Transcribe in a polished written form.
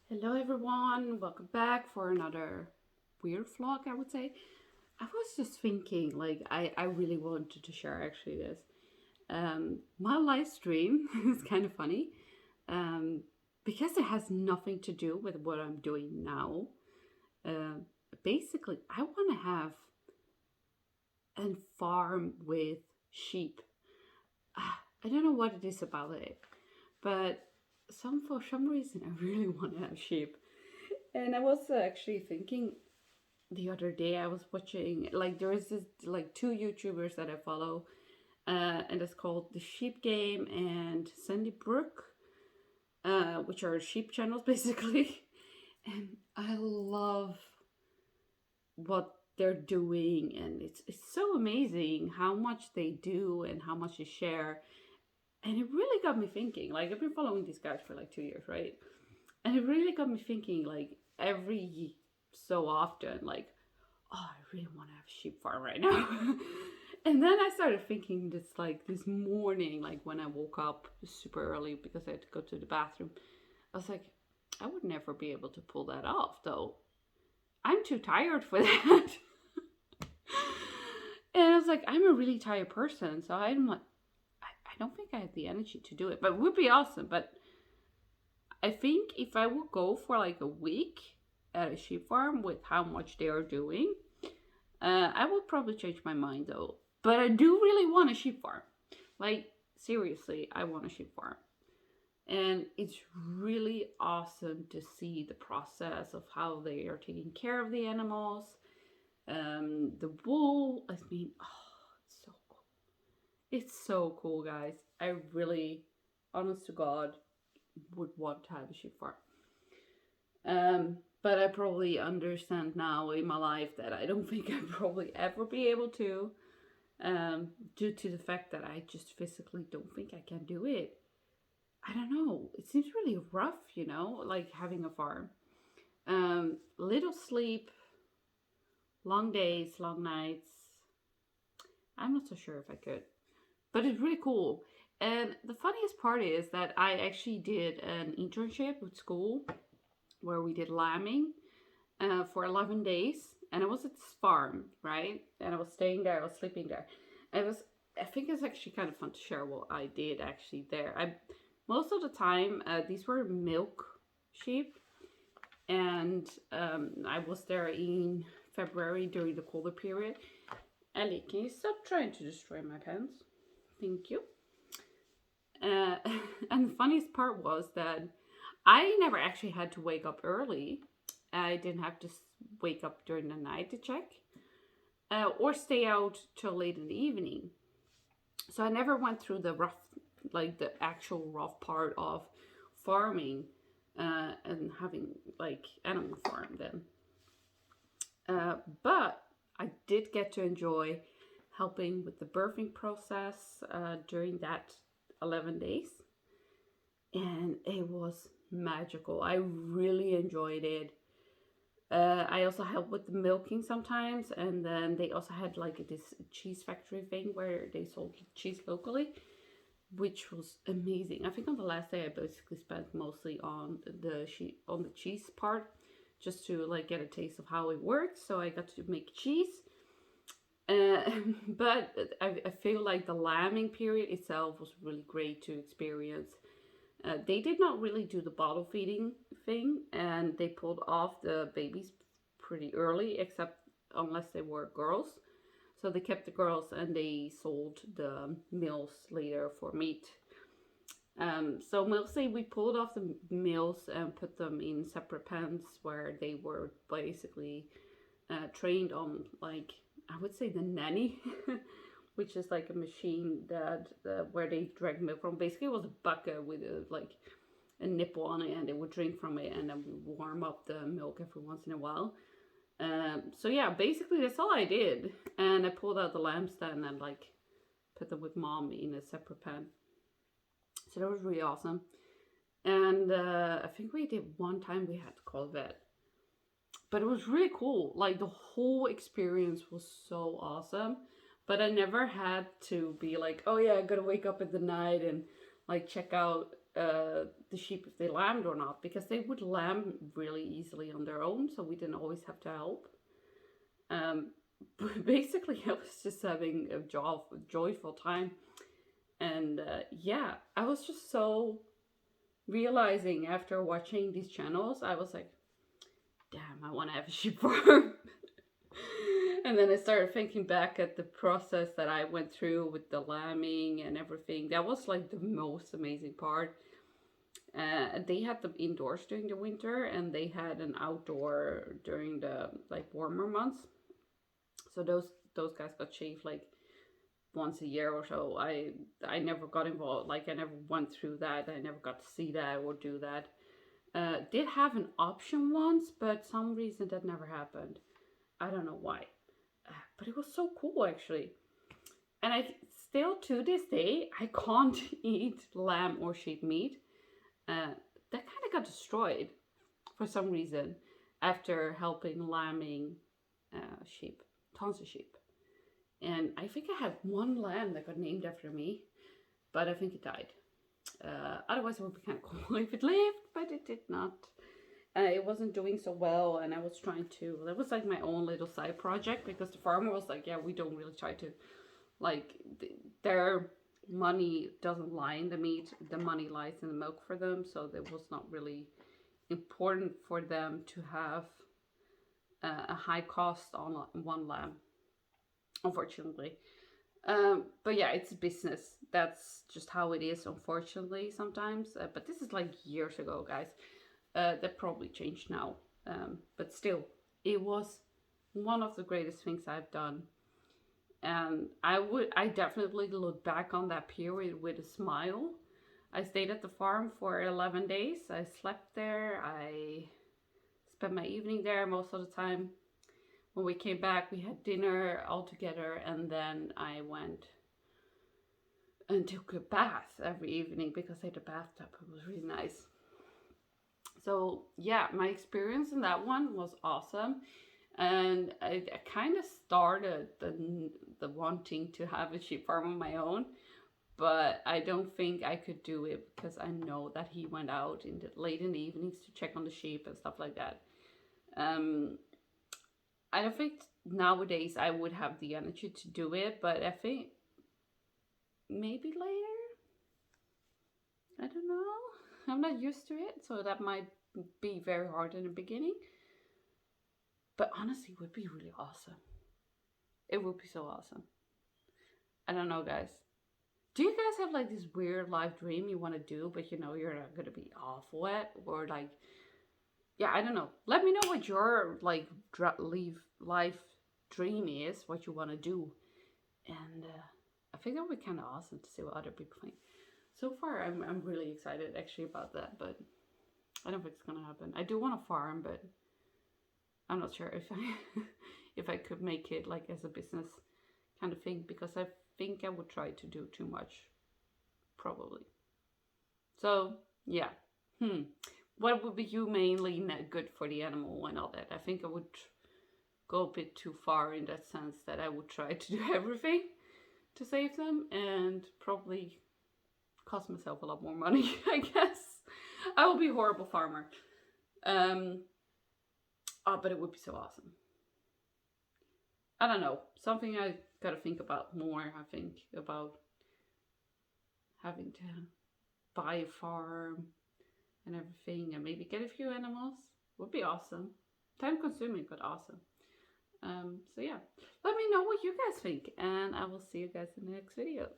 Hello everyone, welcome back for another weird vlog, I would say. I was just thinking, I really wanted to share actually this. My live stream is kind of funny um, because it has nothing to do with what I'm doing now. Uh, Basically, I want to have a farm with sheep. I don't know what it is about it, but for some reason I really want to have sheep. And I was actually thinking the other day I was watching there is this two YouTubers that I follow, and it's called The Sheep Game and Sandy Brook, which are sheep channels basically. And I love what they're doing, and it's so amazing how much they do and how much they share. And it really got me thinking. Like, I've been following these guys for like 2 years, right? And it really got me thinking, like, every so often, like, oh, I really want to have a sheep farm right now. And then I started thinking this morning, like when I woke up super early because I had to go to the bathroom, I was like, I would never be able to pull that off though. I'm too tired for that. And I was like, I'm a really tired person, so I'm like, I don't think I have the energy to do it, but it would be awesome. But I think if I would go for like a week at a sheep farm with how much they are doing, I would probably change my mind though. But I do really want a sheep farm. Like, seriously, I want a sheep farm. And it's really awesome to see the process of how they are taking care of the animals. The wool, I mean, oh, it's so cool. It's so cool, guys. I really, honest to God, would want to have a sheep farm. But I probably understand now in my life that I don't think I'd probably ever be able to, due to the fact that I just physically don't think I can do it. I don't know. It seems really rough, like having a farm. Little sleep, long days, long nights. I'm not so sure if I could, but it's really cool. And the funniest part is that I actually did an internship with school where we did lambing for 11 days. And I was at this farm, right? And I was staying there, I was sleeping there. And I think it's actually kind of fun to share what I did actually there. Most of the time, these were milk sheep. And I was there in February during the colder period. Ellie, can you stop trying to destroy my pens? Thank you. Uh, and the funniest part was that I never actually had to wake up early. I didn't have to wake up during the night to check, or stay out till late in the evening. So I never went through the rough, like the actual rough part of farming, and having like animal farm then. But I did get to enjoy helping with the birthing process during that 11 days. And it was magical. I really enjoyed it. I also helped with the milking sometimes, and then they also had like this cheese factory thing where they sold cheese locally, which was amazing. I think on the last day I basically spent mostly on the cheese part, just to like get a taste of how it works. So I got to make cheese. Uh, but I feel like the lambing period itself was really great to experience. They did not really do the bottle feeding thing, and they pulled off the babies pretty early, except unless they were girls. So they kept the girls and they sold the males later for meat. So mostly we pulled off the males and put them in separate pens where they were basically trained on, like, I would say the nanny, which is like a machine that where they drag milk from. Basically, it was a bucket with a nipple on it, and they would drink from it, and then we warm up the milk every once in a while. So yeah, basically that's all I did, and I pulled out the lambs then and like put them with mom in a separate pan. So that was really awesome. And I think we did one time we had to call a vet, but it was really cool. Like the whole experience was so awesome. But I never had to be like, oh yeah, I gotta wake up in the night and like check out the the sheep if they lambed or not, because they would lamb really easily on their own, so we didn't always have to help. But basically, I was just having a joyful time. And yeah, I was just so realizing after watching these channels, I was like, damn, I want to have a sheep farm. And then I started thinking back at the process that I went through with the lambing and everything. That was like the most amazing part. They had them indoors during the winter, and they had an outdoor during the like warmer months. So those guys got shaved like once a year or so. I never got involved. Like I never went through that. I never got to see that or do that. Did have an option once, but some reason that never happened. I don't know why. But it was so cool actually. And I still to this day I can't eat lamb or sheep meat. That kind of got destroyed for some reason after helping lambing sheep, tons of sheep. And I think I had one lamb that got named after me, but I think it died. Otherwise, it would be kind of cool if it lived, but it did not. It wasn't doing so well, and I was trying to. That was like my own little side project, because the farmer was like, "Yeah, we don't really try to, like, their money doesn't lie in the meat. The money lies in the milk for them. So it was not really important for them to have a high cost on one lamb, unfortunately." But yeah, it's business. That's just how it is, unfortunately, sometimes. But this is like years ago, guys. That probably changed now. But still, it was one of the greatest things I've done. And I definitely look back on that period with a smile. I stayed at the farm for 11 days. I slept there. I spent my evening there most of the time. When we came back, we had dinner all together, and then I went and took a bath every evening because I had a bathtub. It was really nice. So yeah, my experience in that one was awesome. And I kind of started the wanting to have a sheep farm on my own, but I don't think I could do it because I know that he went out late in the evenings to check on the sheep and stuff like that. I don't think nowadays I would have the energy to do it, but I think maybe later. I don't know. I'm not used to it, so that might be very hard in the beginning. But honestly, it would be really awesome. It would be so awesome. I don't know, guys. Do you guys have like this weird life dream you want to do, but you know you're not going to be awful at? Or like, yeah, I don't know. Let me know what your like life dream is, what you want to do. And I think that would be kind of awesome to see what other people think. So far, I'm really excited actually about that, but I don't think it's going to happen. I do want a farm, but I'm not sure if I if I could make it like as a business kind of thing, because I think I would try to do too much, probably. So yeah, what would be humanely not good for the animal and all that? I think I would go a bit too far in that sense that I would try to do everything to save them, and probably cost myself a lot more money. I guess I will be a horrible farmer. But it would be so awesome. I don't know. Something I gotta think about more, I think, about having to buy a farm and everything, and maybe get a few animals. Would be awesome. Time consuming, but awesome. So yeah, let me know what you guys think, and I will see you guys in the next video.